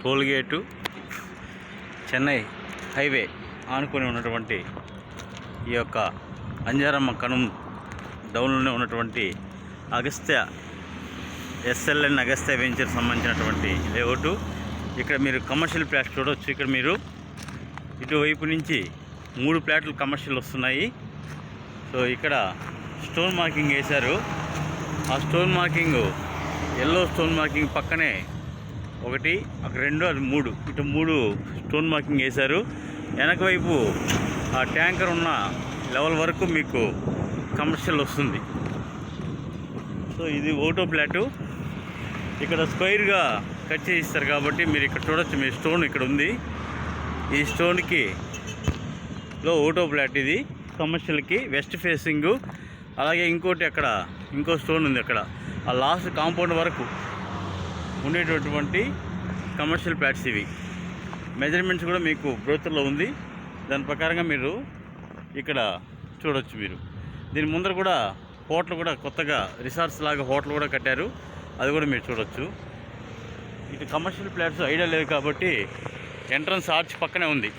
Tollgate Chennai highway ఆనుకొని ఉన్నటువంటి ఈ యొక్క అంజారమ్మ కనుమ డౌన్లోనే ఉన్నటువంటి అగస్త్య ఎస్ఎల్ఎన్ అగస్త్య వెంచర్ సంబంధించినటువంటి లేఅవుట్. ఇక్కడ మీరు కమర్షియల్ ప్లాట్స్ చూడవచ్చు. ఇక్కడ మీరు ఇటువైపు నుంచి 3 ప్లాట్లు కమర్షియల్ వస్తున్నాయి. సో ఇక్కడ స్టోన్ మార్కింగ్ వేశారు. ఆ stone marking yellow stone marking పక్కనే 1, అక్కడ 2, అది 3, ఇటు 3 స్టోన్ మార్కింగ్ వేశారు. వెనక వైపు ఆ ట్యాంకర్ ఉన్న లెవెల్ వరకు మీకు కమర్షియల్ వస్తుంది. సో ఇది ఒకటో ప్లాటు. ఇక్కడ స్క్వేర్గా కట్ చేయిస్తారు కాబట్టి మీరు ఇక్కడ చూడొచ్చు. మీ స్టోన్ ఇక్కడ ఉంది. ఈ స్టోన్కి లో ఒకటో ప్లాట్ ఇది కమర్షియల్కి వెస్ట్ ఫేసింగు. అలాగే ఇంకోటి అక్కడ ఇంకో స్టోన్ ఉంది. అక్కడ ఆ లాస్ట్ కాంపౌండ్ వరకు ఉండేటటువంటి కమర్షియల్ ప్లాట్స్ ఇవి. మెజర్మెంట్స్ కూడా మీకు బ్రోచర్లో ఉంది. దాని ప్రకారంగా మీరు ఇక్కడ చూడవచ్చు. మీరు దీని ముందర కూడా హోటల్ కూడా కొత్తగా రిసార్ట్స్ లాగా హోటల్ కూడా కట్టారు. అది కూడా మీరు చూడవచ్చు. ఇటు కమర్షియల్ ప్లాట్స్ ఐడియా లేదు కాబట్టి ఎంట్రన్స్ ఆర్చ్ పక్కనే ఉంది.